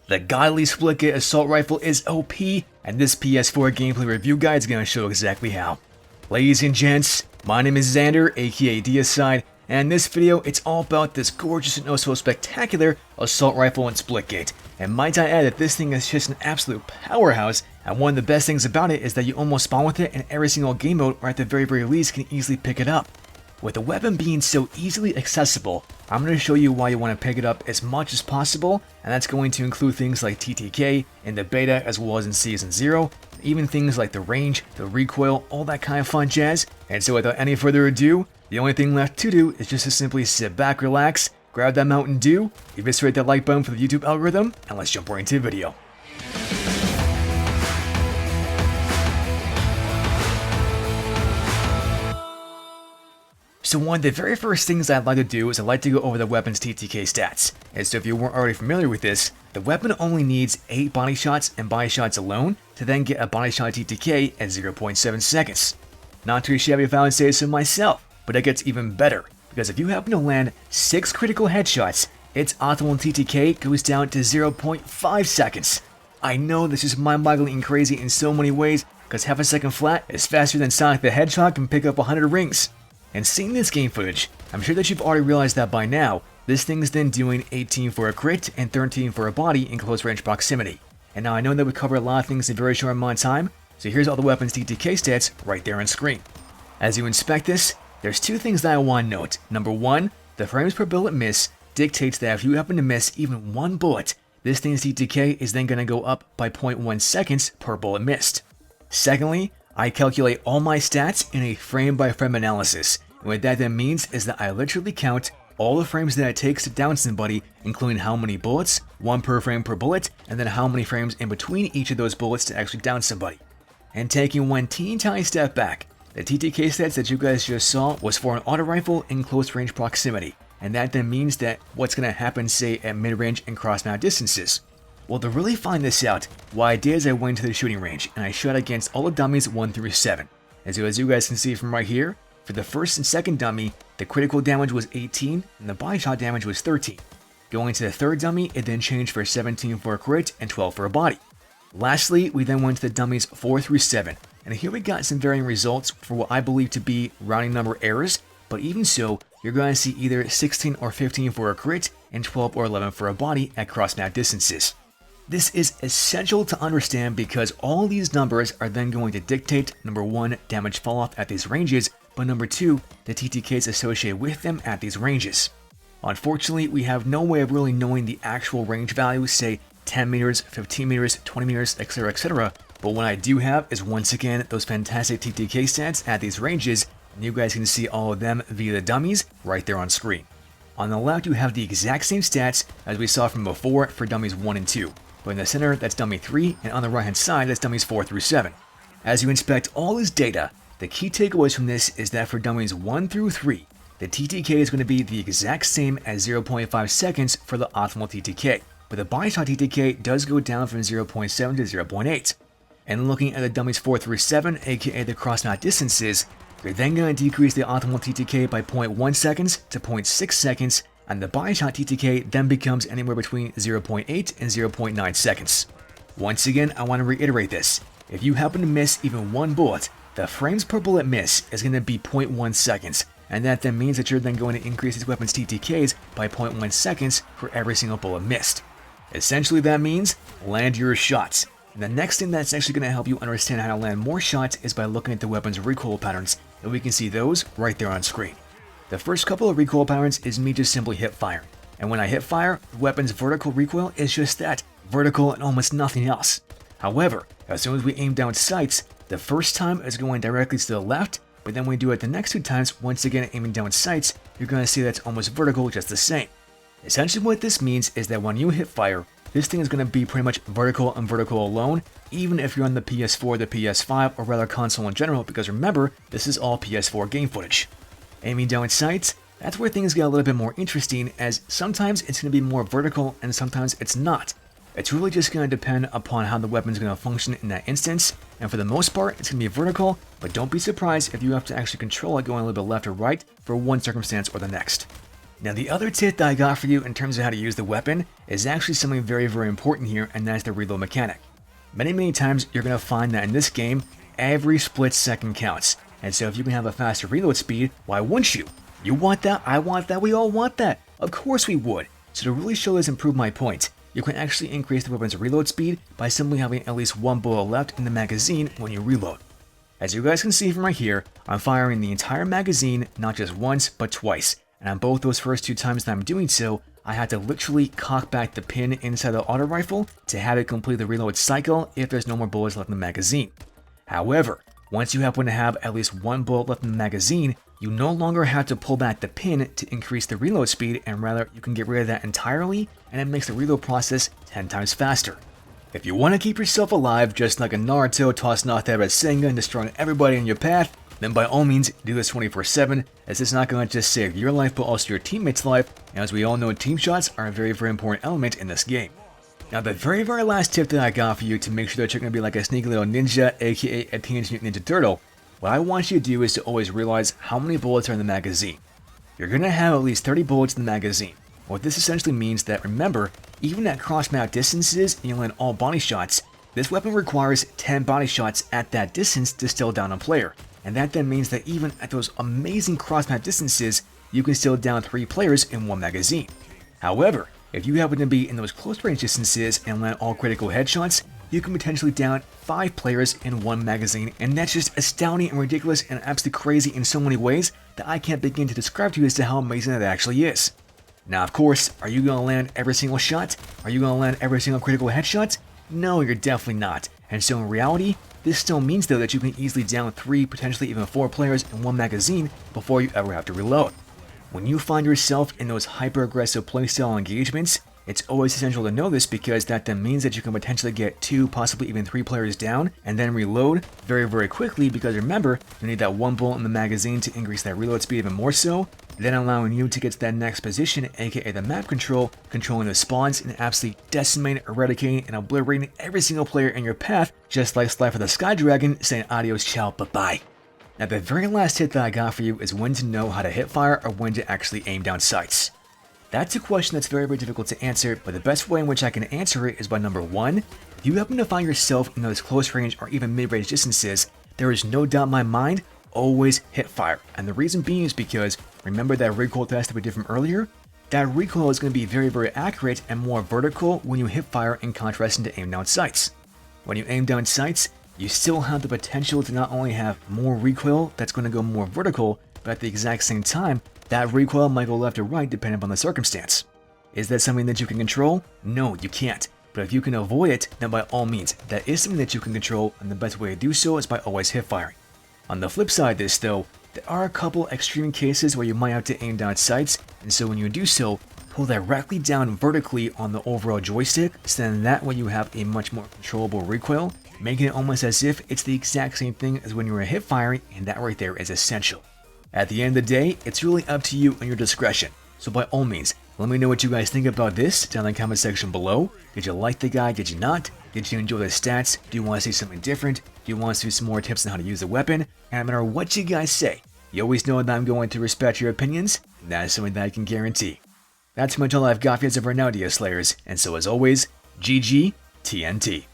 The godly Splitgate assault rifle is OP, and this PS4 gameplay review guide is going to show exactly how. Ladies and gents, my name is Xander, aka Diaside, and in this video it's all about this gorgeous and oh so spectacular assault rifle in Splitgate. And might I add that this thing is just an absolute powerhouse, and one of the best things about it is that you almost spawn with it in every single game mode, or at the very least can easily pick it up. With the weapon being so easily accessible, I'm going to show you why you want to pick it up as much as possible, and that's going to include things like TTK in the beta as well as in Season 0, even things like the range, the recoil, all that kind of fun jazz. And so without any further ado, the only thing left to do is just to simply sit back, relax, grab that Mountain Dew, eviscerate that like button for the YouTube algorithm, and let's jump right into the video. So one of the very first things I'd like to do is I'd like to go over the weapon's TTK stats. And so if you weren't already familiar with this, the weapon only needs 8 body shots and body shots alone to then get a body shot TTK at 0.7 seconds. Not too shabby if I would say so myself, but it gets even better, because if you happen to land 6 critical headshots, its optimal TTK goes down to 0.5 seconds. I know this is mind-boggling and crazy in so many ways, because half a second flat is faster than Sonic the Hedgehog can pick up 100 rings. And seeing this game footage, I'm sure that you've already realized that by now, this thing's then doing 18 for a crit and 13 for a body in close range proximity. And now I know that we covered a lot of things in a very short amount of time, so here's all the weapons TTK stats right there on screen. As you inspect this, there's 2 things that I want to note. Number 1, the frames per bullet miss dictates that if you happen to miss even 1 bullet, this thing's TTK is then going to go up by 0.1 seconds per bullet missed. Secondly, I calculate all my stats in a frame-by-frame analysis. And what that then means is that I literally count all the frames that it takes to down somebody, including how many bullets, 1 per frame per bullet, and then how many frames in between each of those bullets to actually down somebody. And taking one teeny tiny step back, the TTK stats that you guys just saw was for an auto rifle in close range proximity. And that then means that what's going to happen, say, at mid-range and cross-mount distances. Well, to really find this out, what I did is I went to the shooting range and I shot against all the dummies 1 through 7. And so as you guys can see from right here, for the first and second dummy, the critical damage was 18 and the body shot damage was 13. Going to the third dummy, it then changed for 17 for a crit and 12 for a body. Lastly, we then went to the dummies 4 through 7, and here we got some varying results for what I believe to be rounding number errors, but even so, you're going to see either 16 or 15 for a crit and 12 or 11 for a body at cross-mount distances. This is essential to understand because all of these numbers are then going to dictate number 1, damage falloff at these ranges, but number 2, the TTKs associated with them at these ranges. Unfortunately, we have no way of really knowing the actual range values, say 10 meters, 15 meters, 20 meters, etc, but what I do have is once again those fantastic TTK stats at these ranges, and you guys can see all of them via the dummies right there on screen. On the left you have the exact same stats as we saw from before for dummies 1 and 2, but in the center that's dummy 3, and on the right hand side that's dummies 4 through 7. As you inspect all this data, the key takeaways from this is that for dummies 1 through 3, the TTK is going to be the exact same as 0.5 seconds for the optimal TTK, but the body shot TTK does go down from 0.7 to 0.8. And looking at the dummies 4 through 7, aka the cross-knot distances, you're then going to decrease the optimal TTK by 0.1 seconds to 0.6 seconds, and the body shot TTK then becomes anywhere between 0.8 and 0.9 seconds. Once again, I want to reiterate this. If you happen to miss even 1 bullet, the frames per bullet miss is going to be 0.1 seconds, and that then means that you're then going to increase this weapon's TTKs by 0.1 seconds for every single bullet missed. Essentially that means land your shots. And the next thing that's actually going to help you understand how to land more shots is by looking at the weapon's recoil patterns, and we can see those right there on screen. The first couple of recoil patterns is me just simply hip firing, and when I hip fire, the weapon's vertical recoil is just that, vertical and almost nothing else. However, as soon as we aim down sights, the first time is going directly to the left, but then when we do it the next 2 times, once again aiming down sights, you're going to see that's almost vertical just the same. Essentially what this means is that when you hip fire, this thing is going to be pretty much vertical and vertical alone, even if you're on the PS4, the PS5, or rather console in general, because remember, this is all PS4 game footage. Aiming down sights, that's where things get a little bit more interesting, as sometimes it's going to be more vertical and sometimes it's not. It's really just going to depend upon how the weapon's going to function in that instance, and for the most part, it's going to be vertical, but don't be surprised if you have to actually control it going a little bit left or right for one circumstance or the next. Now the other tip that I got for you in terms of how to use the weapon is actually something very important here, and that's the reload mechanic. Many times you're going to find that in this game, every split second counts, and so if you can have a faster reload speed, why wouldn't you? You want that, I want that, we all want that. Of course we would. So to really show this and prove my point, you can actually increase the weapon's reload speed by simply having at least one bullet left in the magazine when you reload. As you guys can see from right here, I'm firing the entire magazine not just once but twice, and on both those first 2 times that I'm doing so, I had to literally cock back the pin inside the auto rifle to have it complete the reload cycle if there's no more bullets left in the magazine. However, once you happen to have at least one bullet left in the magazine, you no longer have to pull back the pin to increase the reload speed, and rather you can get rid of that entirely, and it makes the reload process 10 times faster. If you want to keep yourself alive just like a Naruto tossing off that Rasengan and destroying everybody in your path, then by all means do this 24/7, as it's not going to just save your life but also your teammates' life, and as we all know, team shots are a very important element in this game. Now the very last tip that I got for you to make sure that you're going to be like a sneaky little ninja, aka a Teenage Mutant Ninja Turtle, what I want you to do is to always realize how many bullets are in the magazine. You're going to have at least 30 bullets in the magazine. What this essentially means that, remember, even at cross-map distances and you land all body shots, this weapon requires 10 body shots at that distance to still down a player. And that then means that even at those amazing cross-map distances, you can still down 3 players in one magazine. However, if you happen to be in those close-range distances and land all critical headshots, you can potentially down 5 players in one magazine, and that's just astounding and ridiculous and absolutely crazy in so many ways that I can't begin to describe to you as to how amazing that actually is. Now of course, are you going to land every single shot? Are you going to land every single critical headshot? No, you're definitely not. And so in reality, this still means though that you can easily down 3, potentially even 4 players in one magazine before you ever have to reload. When you find yourself in those hyper-aggressive playstyle engagements, it's always essential to know this, because that then means that you can potentially get 2, possibly even 3 players down and then reload very quickly, because remember, you need that one bullet in the magazine to increase that reload speed even more so, then allowing you to get to that next position, aka the map control, controlling the spawns and absolutely decimating, eradicating, and obliterating every single player in your path, just like Sly for the Sky Dragon saying adios, ciao, bye-bye. Now the very last tip that I got for you is when to know how to hip fire or when to actually aim down sights. That's a question that's very difficult to answer, but the best way in which I can answer it is by number 1, if you happen to find yourself in those close range or even mid-range distances, there is no doubt in my mind, always hip fire. And the reason being is because, remember that recoil test that we did from earlier? That recoil is going to be very accurate and more vertical when you hip fire in contrast to aim down sights. When you aim down sights, you still have the potential to not only have more recoil that's going to go more vertical, but at the exact same time, that recoil might go left or right depending upon the circumstance. Is that something that you can control? No, you can't. But if you can avoid it, then by all means, that is something that you can control, and the best way to do so is by always hip firing. On the flip side of this though, there are a couple extreme cases where you might have to aim down sights, and so when you do so, pull directly down vertically on the overall joystick, so then that way you have a much more controllable recoil, making it almost as if it's the exact same thing as when you were hip firing, and that right there is essential. At the end of the day, it's really up to you and your discretion. So by all means, let me know what you guys think about this down in the comment section below. Did you like the guide? Did you not? Did you enjoy the stats? Do you want to see something different? Do you want to see some more tips on how to use the weapon? And no matter what you guys say, you always know that I'm going to respect your opinions, and that is something that I can guarantee. That's pretty much all I've got for you as of right now, Diaslayers, and so as always, GG TNT.